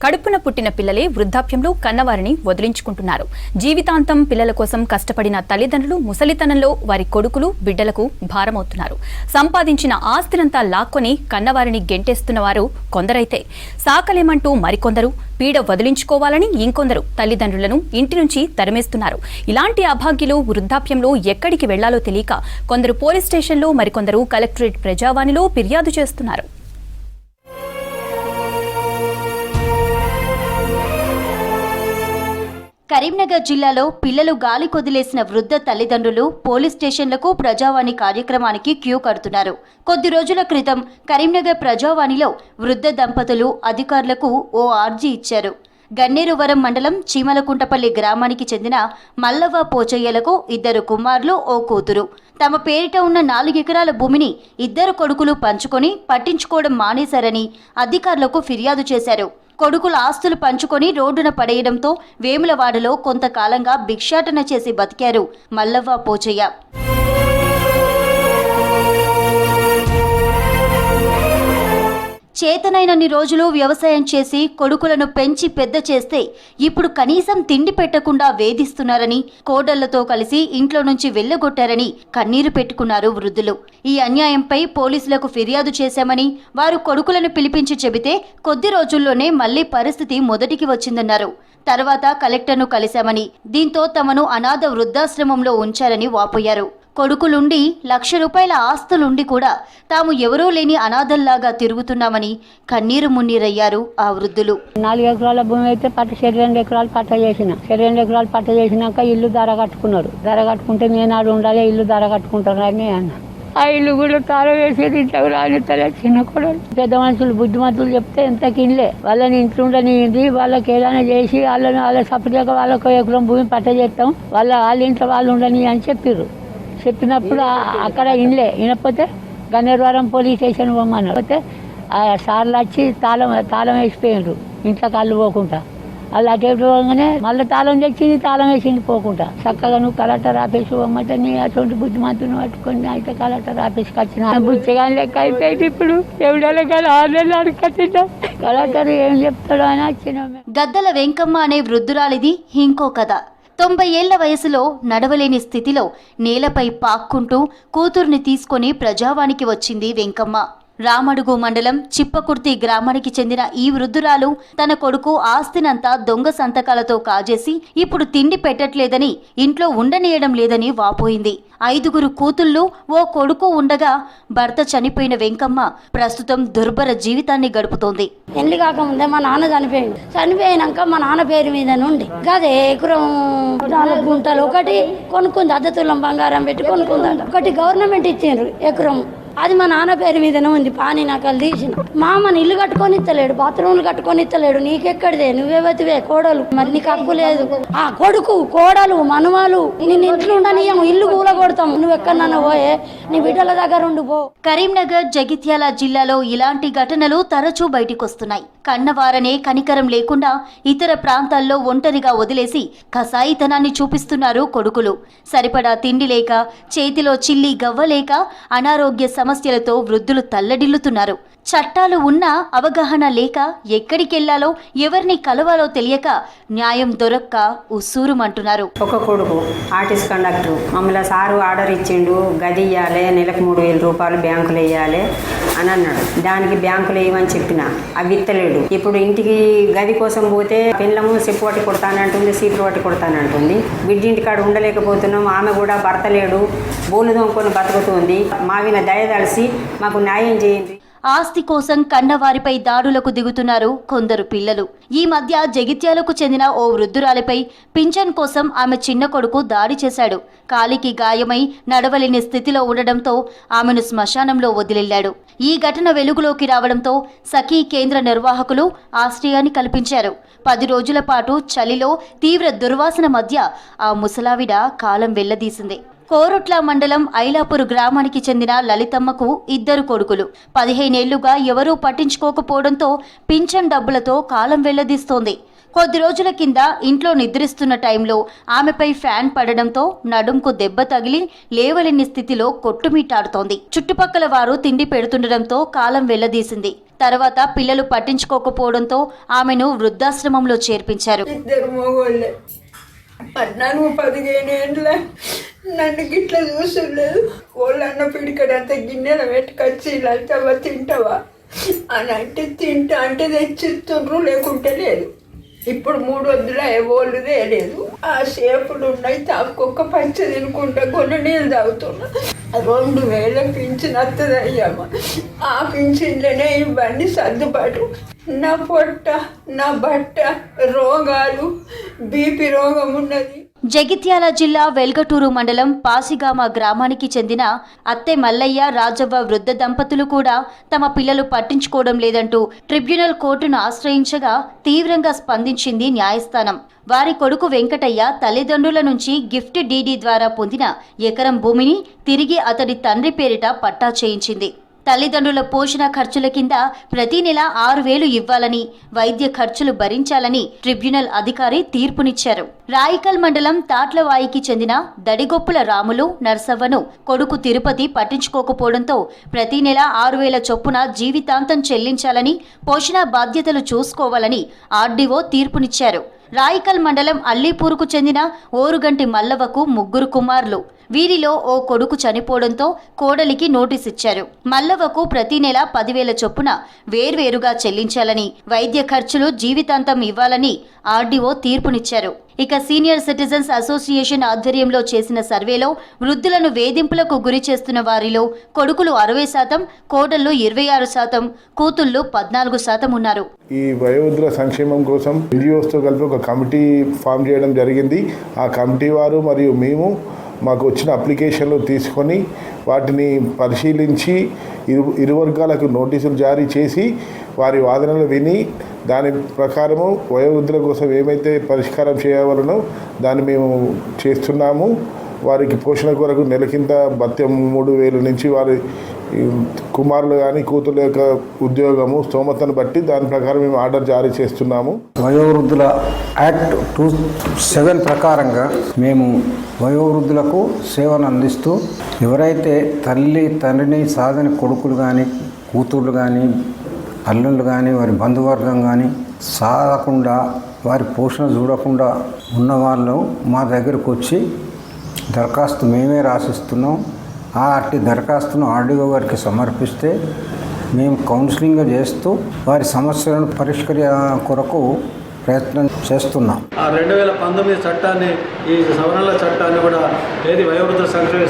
కడుపున పుట్టిన పిల్లలే వృద్ధాప్యంలో కన్నవారిని వదిలించుకుంటున్నారు. జీవితాంతం పిల్లల కోసం కష్టపడిన తల్లిదండ్రులు ముసలితనంలో వారి కొడుకులు బిడ్డలకు భారమవుతున్నారు. సంపాదించిన ఆస్తినంతా లాక్కొని కన్నవారిని గెంటేస్తున్న వారు కొందరైతే సాకలేమంటూ మరికొందరు, పీడ వదిలించుకోవాలని ఇంకొందరు తల్లిదండ్రులను ఇంటి నుంచి తరిమేస్తున్నారు. ఇలాంటి అభాగ్యులు వృద్ధాప్యంలో ఎక్కడికి వెళ్లాలో తెలియక కొందరు పోలీస్ స్టేషన్లో, మరికొందరు కలెక్టరేట్ ప్రజావాణిలో ఫిర్యాదు చేస్తున్నారు. కరీంనగర్ జిల్లాలో పిల్లలు గాలి కొదిలేసిన వృద్ధ తల్లిదండ్రులు పోలీస్ స్టేషన్లకు ప్రజావాణి కార్యక్రమానికి క్యూ కడుతున్నారు. కొద్ది రోజుల క్రితం కరీంనగర్ ప్రజావాణిలో వృద్ధ దంపతులు అధికారులకు ఓ ఆర్జీ ఇచ్చారు. గన్నేరువరం మండలం చీమలకుంటపల్లి గ్రామానికి చెందిన మల్లవ్వ పోచయ్యలకు 2 కుమారులు, ఓ కూతురు. తమ పేరిట ఉన్న 4 ఎకరాల భూమిని 2 కొడుకులు పంచుకొని పట్టించుకోవడం మానేశారని అధికారులకు ఫిర్యాదు చేశారు. కొడుకుల ఆస్తులు పంచుకొని రోడ్డున పడేయడంతో వేములవాడలో కొంతకాలంగా భిక్షాటన చేసి బతికారు మల్లవ్వ పోచయ్య. చేతనైనన్ని రోజులు వ్యవసాయం చేసి కొడుకులను పెంచి పెద్ద చేస్తే ఇప్పుడు కనీసం తిండి పెట్టకుండా వేధిస్తున్నారని, కోడళ్లతో కలిసి ఇంట్లో నుంచి వెళ్లగొట్టారని కన్నీరు పెట్టుకున్నారు వృద్ధులు. ఈ అన్యాయంపై పోలీసులకు ఫిర్యాదు చేశామని, వారు కొడుకులను పిలిపించి చెబితే కొద్ది రోజుల్లోనే మళ్లీ పరిస్థితి మొదటికి వచ్చిందన్నారు. తర్వాత కలెక్టర్ను కలిశామని, దీంతో తమను అనాథ వృద్ధాశ్రమంలో ఉంచారని వాపోయారు. కొడుకులుండి ₹1,00,000 ఆస్తులుండి కూడా తాము ఎవరూ లేని అనాథల్లాగా తిరుగుతున్నామని కన్నీరు మున్నీరయ్యారు ఆ వృద్ధులు. 4 ఎకరాల భూమి అయితే 2 ఎకరాలు పట్ట చేసిన. 2 ఎకరాలు పట్ట చేసినాక ఇల్లు ధర కట్టుకున్నారు. ధర కట్టుకుంటే నేను ఆడు ఉండాలి, ఇల్లు ధర కట్టుకుంటారని అన్న. ఆ ఇల్లు కూడా తార వేసేది ఇంట్లోకి రానిస్తలే చిన్న కొడలు. పెద్ద మనుషులు బుద్ధిమంతులు చెప్తే ఎంతకి ఇల్లే వాళ్ళని ఇంట్లో ఉండనిది, వాళ్ళకి ఏదైనా చేసి వాళ్ళ సపరేట్గా వాళ్ళకు ఎకరం భూమి పట్ట చేస్తాం, వాళ్ళ ఇంట్లో వాళ్ళు ఉండని అని చెప్పినప్పుడు అక్కడ వినకపోతే గన్నేరువరం పోలీస్ స్టేషన్ పోమన్నారు. పోతే ఆ సార్లు వచ్చి తాళం వేసిపోయిండ్రు ఇంట్లో కళ్ళు పోకుండా. వాళ్ళు అటు పోగానే మళ్ళీ తాళం తెచ్చింది, తాళం వేసింది పోకుండా. చక్కగా నువ్వు కలెక్టర్ ఆఫీస్ పోమంటే నీ అటువంటి బుద్ధిమంతుని పట్టుకొని అయితే కలెక్టర్ ఆఫీస్కి వచ్చిన బుచ్చగాని లెక్క అయిపోయింది. ఇప్పుడు ఎవడో కానీ 6 నెలలు అడుగుతుంటా కలెక్టర్ ఏం చెప్తాడో అని వచ్చిన. గద్దల వెంకమ్మ అనే వృద్ధురాలిది ఇంకో కథ. 90 ఏళ్ల వయసులో నడవలేని స్థితిలో నేలపై పాక్కుంటూ కూతుర్ని తీసుకొని ప్రజావానికి వచ్చింది వెంకమ్మ. రామడుగు మండలం చిప్పకుర్తి గ్రామానికి చెందిన ఈ వృద్ధురాలు తన కొడుకు ఆస్తినంతా దొంగ సంతకాలతో కాజేసి ఇప్పుడు తిండి పెట్టట్లేదని, ఇంట్లో ఉండనీయడం లేదని వాపోయింది. 5 కూతుళ్ళు, ఓ కొడుకు ఉండగా భర్త చనిపోయిన వెంకమ్మ ప్రస్తుతం దుర్భర జీవితాన్ని గడుపుతోంది. పెళ్లి కాకముందే మా నాన్న చనిపోయినాక మా నాన్న పేరు మీద నుండి గదే ఎకరం 4 గుంటలు ఒకటి కొనుక్కుంది. అద్దతులం బంగారం పెట్టి కొనుక్కుంది. ఒకటి గవర్నమెంట్ ఇచ్చిండ్రు ఎకరం, అది మా నాన్న పేరు మీదనే ఉంది. పాని నకలు తీసిన. మా అమ్మని ఇల్లు కట్టుకొని ఇస్తలేడు, బాత్రూమ్లు కట్టుకొని ఇస్తలేడు. నీకెక్కడిదే, నువ్వేవతివే కోడలు, మరి నీకు హక్కు లేదు. ఆ కొడుకు కోడలు మనవాళ్ళు నేను ఇంట్లో ఉండనియము, ఇల్లు కూల కొడతాము. నువ్వు ఎక్కడన్నా పోయే నీ బిడ్డల దగ్గర ఉండు పో. కరీంనగర్, జగిత్యాల జిల్లాలో ఇలాంటి ఘటనలు తరచూ బయటికొస్తున్నాయి. కన్నవారనే కనికరం లేకుండా ఇతర ప్రాంతాల్లో ఒంటరిగా వదిలేసి కసాయితనాన్ని చూపిస్తున్నారు కొడుకులు. సరిపడా తిండి లేక, చేతిలో చిల్లి గవ్వలేక అనారోగ్య సమస్యలతో వృద్ధులు తల్లడిల్లుతున్నారు. చట్టాలు ఉన్నా అవగాహన లేక, ఎక్కడికెళ్లాలో ఎవరిని కలవాలో తెలియక, న్యాయం దొరక్క ఉస్సూరుమంటున్నారు. ఒక కొడుకు ఆర్టిస్ట్ కండక్టర్, మమ్మల్ని సారు ఆర్డర్ ఇచ్చిండు, గది ఇవ్వాలి, నెలకు ₹3,000 బ్యాంకులు వేయాలి అని అన్నాడు. దానికి బ్యాంకులు వేయమని చెప్పిన, అవి ఇత్తలేడు. ఇప్పుడు ఇంటికి గది కోసం పోతే పిల్లము చెప్పు పట్టి కొడతానంటుంది, సీట్లు పట్టి కొడతానంటుంది. బిడ్డింటి కాడ ఉండలేకపోతున్నాం. ఆమె కూడా భర్త లేడు, బోలు దొంగకొని బతుకుతుంది. మావిన దయదలిసి మాకు న్యాయం చేయండి. ఆస్తి కోసం కన్నవారిపై దాడులకు దిగుతున్నారు కొందరు పిల్లలు. ఈ మధ్య జగిత్యాలకు చెందిన ఓ వృద్ధురాలిపై పింఛన్ కోసం ఆమె చిన్న కొడుకు దాడి చేశాడు. కాలికి గాయమై నడవలేని స్థితిలో ఉండడంతో ఆమెను శ్మశానంలో వదిలెళ్లాడు. ఈ ఘటన వెలుగులోకి రావడంతో సఖీ కేంద్ర నిర్వాహకులు ఆశ్రయాన్ని కల్పించారు. 10 రోజుల పాటు చలిలో తీవ్ర దుర్వాసన మధ్య ఆ ముసలావిడ కాలం వెళ్లదీసింది. కోరుట్ల మండలం ఐలాపూర్ గ్రామానికి చెందిన లలితమ్మకు 2 కొడుకులు. 15 ఏళ్లుగా ఎవరూ పట్టించుకోకపోవడంతో పింఛన్ డబ్బులతో కాలం వెళ్లదీస్తోంది. కొద్ది రోజుల కింద ఇంట్లో నిద్రిస్తున్న టైంలో ఆమెపై ఫ్యాన్ పడడంతో నడుంకు దెబ్బ తగిలి లేవలేని స్థితిలో కొట్టుమిట్టాడుతోంది. చుట్టుపక్కల వారు తిండి పెడుతుండటంతో కాలం వెళ్లదీసింది. తర్వాత పిల్లలు పట్టించుకోకపోవడంతో ఆమెను వృద్ధాశ్రమంలో చేర్పించారు. ఇద్దరు మగోళ్ళే. నన్ను 15 ఏళ్ళ నన్ను గిట్లా చూసలేదు. వాళ్ళన్న పిడికడంత గిన్నెల పెట్టుకొచ్చి ఇలా తింటావా అని అంటే తింటా అంటే తెచ్చిస్తుండ్రు, లేకుంటే లేదు. ఇప్పుడు 3 వద్దుల ఎవరు లేదు. ఆ సేపులు ఉన్నాయి, తాకొక్క పచ్చ తినుకుంటా కొన్ని నీళ్ళు తాగుతున్నా. 2000 పింఛన్ వస్తుంది అయ్యామా. ఆ పింఛన్లోనే ఇవన్నీ సర్దుబాటు. నా పొట్ట, నా బట్ట, రోగాలు, బీపీ రోగం ఉన్నది. జగిత్యాల జిల్లా వెల్గటూరు మండలం పాసిగామ గ్రామానికి చెందిన అత్తె మల్లయ్య, రాజవ్వ వృద్ధ దంపతులు కూడా తమ పిల్లలు పట్టించుకోవడం లేదంటూ ట్రిబ్యునల్ కోర్టును ఆశ్రయించగా తీవ్రంగా స్పందించింది న్యాయస్థానం. వారి కొడుకు వెంకటయ్య తల్లిదండ్రుల నుంచి గిఫ్ట్ డీడీ ద్వారా పొందిన ఎకరం భూమిని తిరిగి అతడి తండ్రి పేరిట పట్టా చేయించింది. తల్లిదండ్రుల పోషణ ఖర్చుల కింద ప్రతి నెల 6,000 ఇవ్వాలని, వైద్య ఖర్చులు భరించాలని ట్రిబ్యునల్ అధికారి తీర్పునిచ్చారు. రాయికల్ మండలం తాట్లవాయికి చెందిన దడిగొప్పుల రాములు, నర్సవ్వను కొడుకు తిరుపతి పట్టించుకోకపోవడంతో ప్రతి నెల 6,000 చొప్పున జీవితాంతం చెల్లించాలని, పోషణ బాధ్యతలు చూసుకోవాలని ఆర్డీఓ తీర్పునిచ్చారు. రాయికల్ మండలం అల్లీపూర్కు చెందిన ఓరుగంటి మల్లవ్వకు 3 కుమారులు. వీరిలో ఓ కొడుకు చనిపోవడంతో కోడలికి నోటీస్ ఇచ్చారు. మల్లవ్వకు ప్రతి నెల 10,000 చొప్పున వేర్వేరుగా చెల్లించాలని, వైద్య ఖర్చులు జీవితాంతం ఇవ్వాలని ఆర్డీఓ తీర్పునిచ్చారు. ఇక సీనియర్ సిటిజన్స్ అసోసియేషన్ ఆధ్వర్యంలో చేసిన సర్వేలో వృద్ధులను వేధింపులకు గురి చేస్తున్న వారిలో కొడుకులు 60%, కోడళ్లు 26%, కూతుళ్లు 14% ఉన్నారు. ఈ వయోవృద్ధుల సంక్షేమం కోసం ఎన్జిఓస్తో కలిపి ఒక కమిటీ ఫామ్ చేయడం జరిగింది. ఆ కమిటీ వారు మరియు మేము మాకు వచ్చిన అప్లికేషన్లు తీసుకొని వాటిని పరిశీలించి ఇరు వర్గాలకు నోటీసులు జారీ చేసి వారి వాదనలు విని దాని ప్రకారము వయోవృద్ధుల కోసం ఏమైతే పరిష్కారం చేయవలనో దాన్ని మేము చేస్తున్నాము. వారికి పోషణ కొరకు నెలకింత భత్యం 3,000 నుంచి వారి కుమారులు కానీ కూతురు యొక్క ఉద్యోగము స్తోమతను బట్టి దాని ప్రకారం మేము ఆర్డర్ జారీ చేస్తున్నాము. వయోవృద్ధుల యాక్ట్ 27 ప్రకారంగా మేము వయోవృద్ధులకు సేవను అందిస్తూ ఎవరైతే తల్లి తండ్రిని సాధని కొడుకులు కానీ కూతుర్లు కానీ అల్లుళ్ళు కానీ వారి బంధువర్గం కానీ సాధకుండా వారి పోషణ చూడకుండా ఉన్న వాళ్ళు మా దగ్గరకు వచ్చి దరఖాస్తు మేమే రాసిస్తున్నాం. ఆ అట్టి దరఖాస్తును ఆర్డీఓ గారికి సమర్పిస్తే మేము కౌన్సిలింగ్ చేస్తూ వారి సమస్యలను పరిష్కరించే కొరకు ప్రయత్నం చేస్తున్నాం. ఆ 2019 చట్టాన్ని, ఈ సవరణల చట్టాన్ని కూడా ఏది వయోవృద్ధ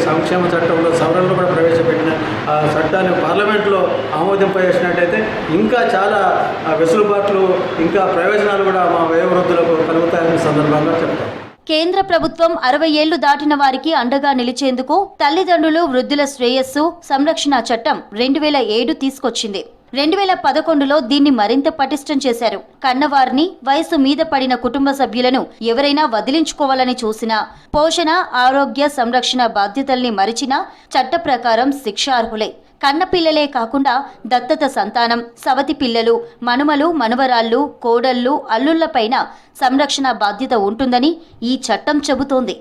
సంక్షేమ చట్టంలో సవరణలు కూడా ప్రవేశపెట్టిన ఆ చట్టాన్ని పార్లమెంట్లో ఆమోదింపజేసినట్టయితే ఇంకా చాలా వెసులుబాట్లు, ఇంకా ప్రయోజనాలు కూడా మా వయోవృద్ధులకు కలుగుతాయని సందర్భంగా చెప్తాం. కేంద్ర ప్రభుత్వం 60 ఏళ్లు దాటిన వారికి అండగా నిలిచేందుకు తల్లిదండ్రులు వృద్ధుల శ్రేయస్సు సంరక్షణ చట్టం 2007 తీసుకొచ్చింది. 2011లో దీన్ని మరింత పటిష్టం చేశారు. కన్నవారిని, వయసు మీద పడిన కుటుంబ సభ్యులను ఎవరైనా వదిలించుకోవాలని చూసినా, పోషణ, ఆరోగ్య సంరక్షణ బాధ్యతల్ని మరిచినా చట్ట ప్రకారం శిక్షార్హులే. కన్నపిల్లలే కాకుండా దత్తత సంతానం, సవతి పిల్లలు, మనుమలు, మనవరాళ్లు, కోడళ్లు, అల్లుళ్లపైన సంరక్షణ బాధ్యత ఉంటుందని ఈ చట్టం చెబుతోంది.